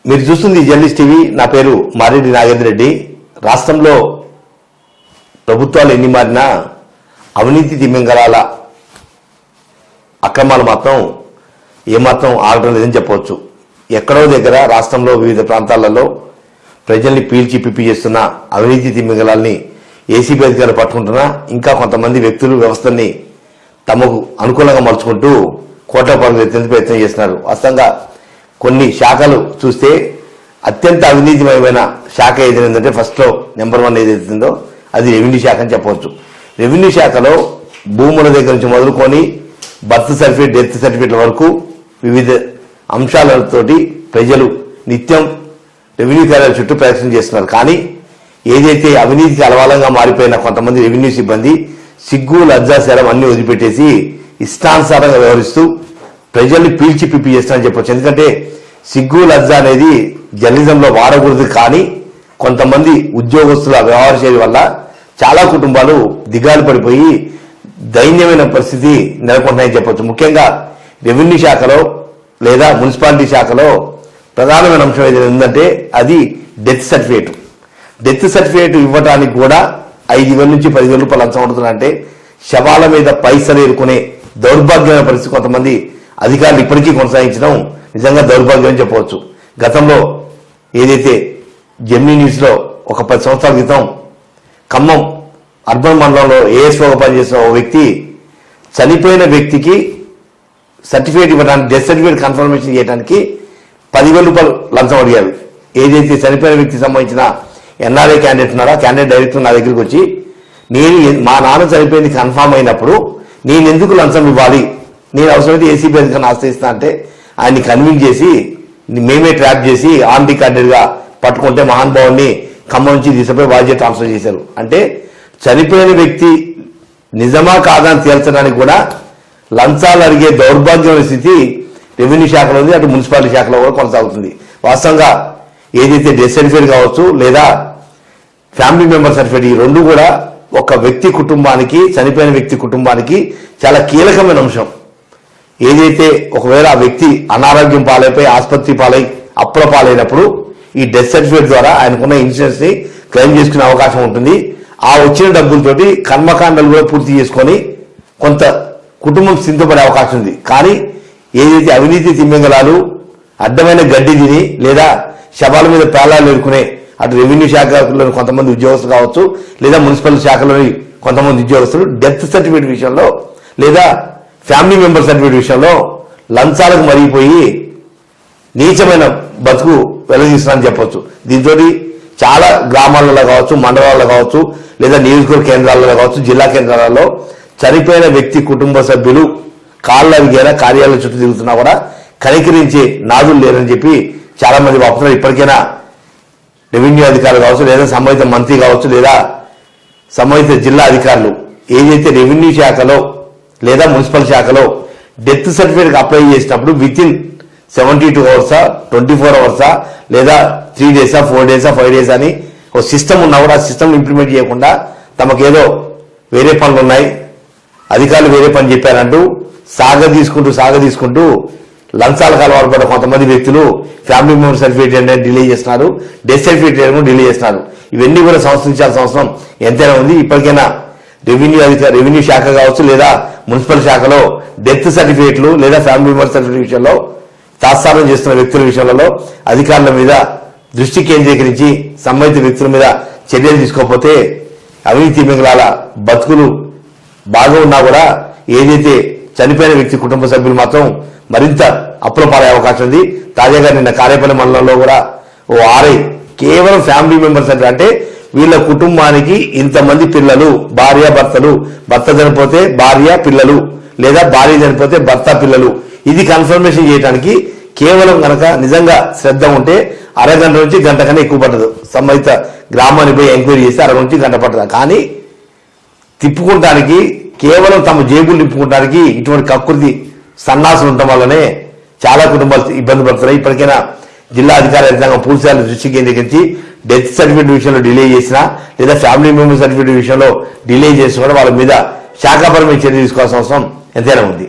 మీరు చూస్తుంది journalist TV. నా పేరు మారెడ్డి నాగేంద్ర రెడ్డి. రాష్ట్రంలో ప్రభుత్వాలు ఎన్ని మారినా అవినీతి తిమింగళాల అక్రమాలు మాత్రం ఏమాత్రం ఆగడం లేదని చెప్పవచ్చు. ఎక్కడో దగ్గర రాష్ట్రంలో వివిధ ప్రాంతాలలో ప్రజల్ని పీల్చి పిప్పి చేస్తున్న అవినీతి తిమింగళాల్ని ఏసీబీ అధికారులు పట్టుకుంటున్నా ఇంకా కొంతమంది వ్యక్తులు వ్యవస్థల్ని తమకు అనుకూలంగా మలుచుకుంటూ కోట్ల రూపాయలు ఎత్తేందుకు ప్రయత్నం చేస్తున్నారు. వాస్తవంగా కొన్ని శాఖలు చూస్తే అత్యంత అవినీతిమయమైన శాఖ ఏదైందంటే ఫస్ట్లో నెంబర్ 1 ఏదైతుందో అది రెవెన్యూ శాఖ అని చెప్పవచ్చు. రెవెన్యూ శాఖలో భూముల దగ్గర నుంచి మొదలుకొని బర్త్ సర్టిఫికేట్, డెత్ సర్టిఫికేట్ల వరకు వివిధ అంశాలతోటి ప్రజలు నిత్యం రెవెన్యూ కార్యాలయం చుట్టూ ప్రదర్శన చేస్తున్నారు. కానీ ఏదైతే అవినీతికి అలవాలంగా మారిపోయిన కొంతమంది రెవెన్యూ సిబ్బంది సిగ్గు లజ్జా శరం అన్ని వదిలిపెట్టేసి ఇష్టానుసారంగా వ్యవహరిస్తూ ప్రజల్ని పీల్చి పిప్పి చేస్తారని చెప్పొచ్చు. ఎందుకంటే సిగ్గు లజ్జ అనేది జర్నలిజంలో వాడకూడదు. కానీ కొంతమంది ఉద్యోగస్తుల వ్యవహార శైలి వల్ల చాలా కుటుంబాలు దిగాలు పడిపోయి దైన్యమైన పరిస్థితి నెలకొంటున్నాయని చెప్పొచ్చు. ముఖ్యంగా రెవెన్యూ శాఖలో లేదా మున్సిపాలిటీ శాఖలో ప్రధానమైన అంశం ఏదైనా ఉందంటే అది డెత్ సర్టిఫికేట్. డెత్ సర్టిఫికేట్ ఇవ్వడానికి కూడా 5,000 నుంచి 10,000 రూపాయలు లంచం అడుగుతున్నారంటే శవాల మీద పైసలు ఏరుకునే దౌర్భాగ్యమైన పరిస్థితి కొంతమంది అధికారులు ఇప్పటికీ కొనసాగించడం నిజంగా దౌర్భాగ్యం అని చెప్పవచ్చు. గతంలో ఏదైతే జెమినీ న్యూస్ లో ఒక 10 సంవత్సరాల క్రితం ఖమ్మం అర్బన్ మండలంలో ఏఎస్ఓగా పనిచేసిన ఓ వ్యక్తి చనిపోయిన వ్యక్తికి సర్టిఫికేట్ ఇవ్వడానికి, డెత్ సర్టిఫికేట్ కన్ఫర్మేషన్ చేయడానికి 10,000 రూపాయలు లంచం అడిగారు. ఏదైతే చనిపోయిన వ్యక్తికి సంబంధించిన ఎన్ఆర్ఐ క్యాండిడేట్ ఉన్నారో ఆ క్యాండిడేట్ డైరెక్టర్ నా దగ్గరికి వచ్చి మా నాన్న చనిపోయింది కన్ఫామ్ అయినప్పుడు నేను ఎందుకు లంచం ఇవ్వాలి, నేను అవసరమైతే ఏసీబీ అధికారిని ఆశ్రయిస్తా అంటే ఆయన్ని కన్విన్స్ చేసి మేమే ట్రాప్ చేసి ఆన్ రికార్డెడ్ గా పట్టుకుంటే మహానుభావుని ఖమ్మం నుంచి తీసుకుపోయి బాధ్యత ట్రాన్స్ఫర్ చేశారు. అంటే చనిపోయిన వ్యక్తి నిజమా కాదా అని తేల్చడానికి కూడా లంచాలు అడిగే దౌర్భాగ్యమైన స్థితి రెవెన్యూ శాఖలో ఉంది, అటు మున్సిపాలిటీ శాఖలో కూడా కొనసాగుతుంది. వాస్తవంగా ఏదైతే డెత్ సర్టిఫికేట్ కావచ్చు లేదా ఫ్యామిలీ మెంబర్ సర్టిఫికేట్, ఈ రెండు కూడా ఒక వ్యక్తి కుటుంబానికి, చనిపోయిన వ్యక్తి కుటుంబానికి చాలా కీలకమైన అంశం. ఏదైతే ఒకవేళ ఆ వ్యక్తి అనారోగ్యం పాలైపోయి ఆసుపత్రి పాలై అప్పుల పాలైనప్పుడు ఈ డెత్ సర్టిఫికేట్ ద్వారా ఆయనకున్న ఇన్సూరెన్స్ ని క్లెయిమ్ చేసుకునే అవకాశం ఉంటుంది. ఆ వచ్చిన డబ్బులతోటి కర్మకాండలు కూడా పూర్తి చేసుకొని కొంత కుటుంబం స్థితిపడే అవకాశం ఉంది. కానీ ఏదైతే అవినీతి తిమ్మింగళాలు అడ్డమైన గడ్డి తిని లేదా శవాల మీద పేలాలు ఎదుర్కొనే అటు రెవెన్యూ శాఖలోని కొంతమంది ఉద్యోగస్తులు కావచ్చు లేదా మున్సిపల్ శాఖలోని కొంతమంది ఉద్యోగస్తులు డెత్ సర్టిఫికేట్ విషయంలో లేదా ఫ్యామిలీ మెంబర్ సర్టిఫికేట్ విషయంలో లంచాలకు మరిగిపోయి నీచమైన బతుకు వెల్లదీస్తున్నారని చెప్పొచ్చు. దీంతో చాలా గ్రామాలలో కావచ్చు, మండలాల్లో కావచ్చు లేదా నియోజకవర్గ కేంద్రాలలో కావచ్చు, జిల్లా కేంద్రాలలో చనిపోయిన వ్యక్తి కుటుంబ సభ్యులు కాళ్ళ అరిగేలా కార్యాలయం చుట్టూ తిరుగుతున్నా కూడా కనికరించే నాదులు లేరని చెప్పి చాలా మంది వాపుతున్నారు. ఇప్పటికైనా రెవెన్యూ అధికారులు కావచ్చు లేదా సంబంధిత మంత్రి కావచ్చు లేదా సంబంధిత జిల్లా అధికారులు ఏదైతే రెవెన్యూ శాఖలో లేదా మున్సిపల్ శాఖలో డెత్ సర్టిఫికేట్ అప్లై చేసినప్పుడు విత్ ఇన్ 72 అవర్సా 24 అవర్సా లేదా 3 డేసా 4 డేసా 5 డేస్ అని ఒక సిస్టమ్ ఉన్నా కూడా ఆ సిస్టమ్ ఇంప్లిమెంట్ చేయకుండా తమకేదో వేరే పనులు ఉన్నాయి, అధికారులు వేరే పని చెప్పారంటూ సాగదీసుకుంటూ లంచాలకు అలవాటు పడ్డ కొంతమంది వ్యక్తులు ఫ్యామిలీ మెంబర్ సర్టిఫికేట్ డిలే చేస్తున్నారు, డెత్ సర్టిఫికేట్ డిలే చేస్తున్నారు. ఇవన్నీ కూడా సంస్కరించాల్సిన అవసరం ఎంతైనా ఉంది. ఇప్పటికైనా రెవెన్యూ శాఖ కావచ్చు లేదా మున్సిపల్ శాఖలో డెత్ సర్టిఫికేట్లు లేదా ఫ్యామిలీ మెంబర్ సర్టిఫికేట్ విషయంలో తాత్సారం చేస్తున్న వ్యక్తుల విషయాలలో అధికారుల మీద దృష్టి కేంద్రీకరించి సంబంధిత వ్యక్తుల మీద చర్యలు తీసుకోకపోతే అవినీతి మింగళాల బతుకులు బాగా ఉన్నా కూడా ఏదైతే చనిపోయిన వ్యక్తి కుటుంబ సభ్యులు మాత్రం మరింత అప్పుల పాలే అవకాశం ఉంది. తాజాగా నిన్న కారేపల్లి మండలంలో కూడా ఓ ఆర్ఐ కేవలం ఫ్యామిలీ మెంబర్స్ అంటే వీళ్ళ కుటుంబానికి ఇంతమంది పిల్లలు, భార్య భర్తలు, భర్త చనిపోతే భార్య పిల్లలు లేదా భార్య చనిపోతే భర్త పిల్లలు, ఇది కన్ఫర్మేషన్ చేయడానికి కేవలం కనుక నిజంగా శ్రద్ధ ఉంటే అరగంట నుంచి గంట కన్నా ఎక్కువ పట్టదు. సంబంధిత గ్రామానికి పోయి ఎంక్వైరీ చేస్తే అరగంట నుంచి గంట పట్టదు. కానీ తిప్పుకుంటానికి కేవలం తమ జేబులు నింపుకోవడానికి ఇటువంటి కకృతి సన్నాసులు ఉండటం వల్లనే చాలా కుటుంబాలు ఇబ్బంది పడుతున్నాయి. ఇప్పటికైనా జిల్లా అధికార యంత్రాంగం పూర్తిస్థాయిలో దృష్టి కేంద్రీకరించి డెత్ సర్టిఫికేట్ విషయంలో డిలే చేసినా లేదా ఫ్యామిలీ మెంబర్ సర్టిఫికేట్ విషయంలో డిలే చేసినా కూడా వాళ్ళ మీద శాఖాపరమైన చర్య తీసుకోవాల్సిన అవసరం ఎంతైనా ఉంది.